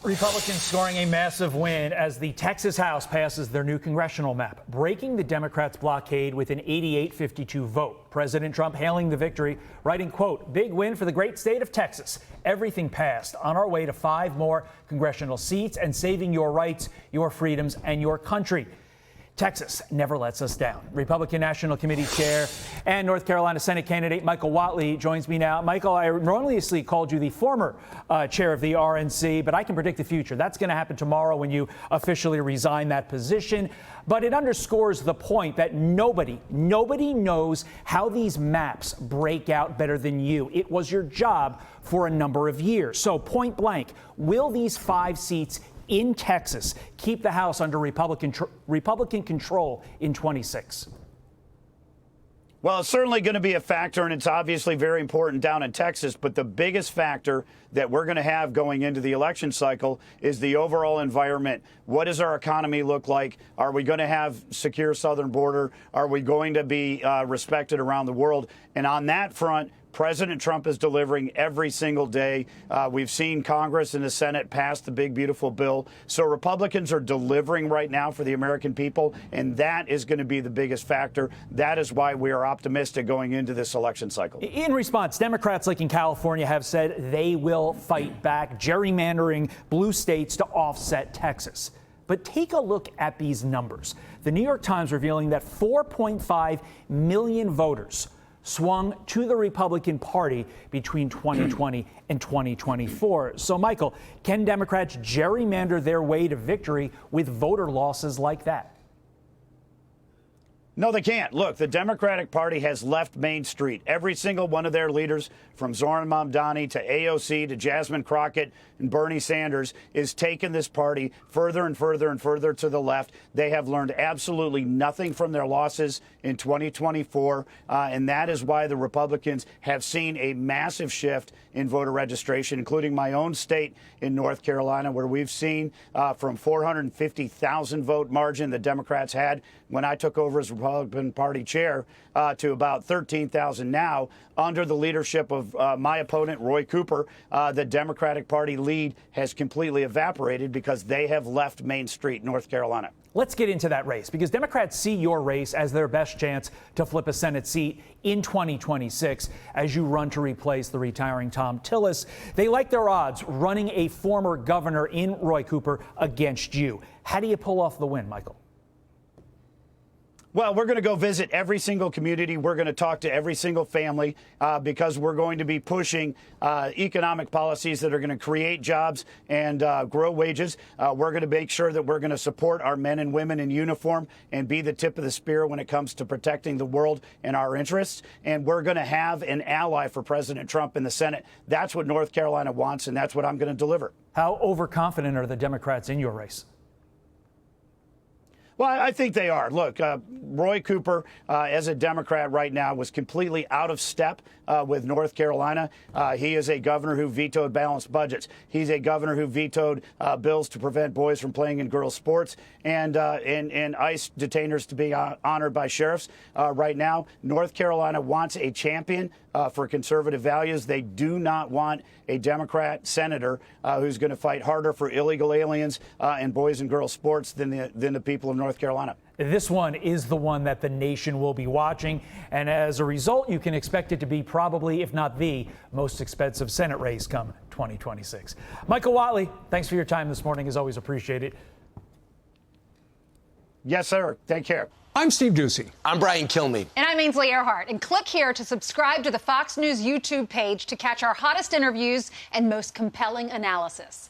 Republicans scoring a massive win as the Texas House passes their new congressional map, breaking the Democrats' blockade with an 88-52 vote. President Trump hailing the victory, writing, quote, "Big win for the great state of Texas. Everything passed. On our way to 5 more congressional seats and saving your rights, your freedoms, and your country." Texas never lets us down. Republican National Committee Chair and North Carolina Senate candidate Michael Whatley joins me now. Michael, I erroneously called you the former chair of the RNC, but I can predict the future. That's going to happen tomorrow when you officially resign that position. But it underscores the point that nobody knows how these maps break out better than you. It was your job for a number of years. So point blank, will these 5 seats in Texas keep the House under Republican control in 26? Well, it's certainly going to be a factor, and it's obviously very important down in Texas. But the biggest factor that we're going to have going into the election cycle is the overall environment. What does our economy look like? Are we going to have secure southern border? Are we going to be respected around the world? And on that front, President Trump is delivering every single day. We've seen Congress and the Senate pass the big, beautiful bill. So Republicans are delivering right now for the American people, and that is going to be the biggest factor. That is why we are optimistic going into this election cycle. In response, Democrats like in California have said they will fight back, gerrymandering blue states to offset Texas. But take a look at these numbers. The New York Times revealing that 4.5 million voters swung to the Republican Party between 2020 and 2024. So, Michael, can Democrats gerrymander their way to victory with voter losses like that? No, they can't. Look, the Democratic Party has left Main Street. Every single one of their leaders, from Zohran Mamdani to AOC to Jasmine Crockett and Bernie Sanders, is taking this party further and further and further to the left. They have learned absolutely nothing from their losses in 2024, and that is why the Republicans have seen a massive shift in voter registration, including my own state in North Carolina, where we've seen from 450,000 vote margin the Democrats had when I took over as Republican Party chair to about 13,000 now under the leadership of my opponent, Roy Cooper. The Democratic Party lead has completely evaporated because they have left Main Street, North Carolina. Let's get into that race, because Democrats see your race as their best chance to flip a Senate seat in 2026 as you run to replace the retiring Tom Tillis. They like their odds running a former governor in Roy Cooper against you. How do you pull off the win, Michael? Well, we're going to go visit every single community. We're going to talk to every single family because we're going to be pushing economic policies that are going to create jobs and grow wages. We're going to make sure that we're going to support our men and women in uniform and be the tip of the spear when it comes to protecting the world and our interests. And we're going to have an ally for President Trump in the Senate. That's what North Carolina wants, and that's what I'm going to deliver. How overconfident are the Democrats in your race? Well, I think they are. Look, Roy Cooper, as a Democrat right now, was completely out of step with North Carolina. He is a governor who vetoed balanced budgets. He's a governor who vetoed bills to prevent boys from playing in girls' sports and ICE detainers to be honored by sheriffs. Right now, North Carolina wants a champion for conservative values. They do not want a Democrat senator who's going to fight harder for illegal aliens and boys and girls sports than the people of North Carolina. This one is the one that the nation will be watching, and as a result, you can expect it to be probably, if not the most expensive Senate race come 2026. Michael Whatley, thanks for your time this morning. As always, appreciate it. Yes, sir. Take care. I'm Steve Doocy. I'm Brian Kilmeade. And I'm Ainsley Earhart. And click here to subscribe to the Fox News YouTube page to catch our hottest interviews and most compelling analysis.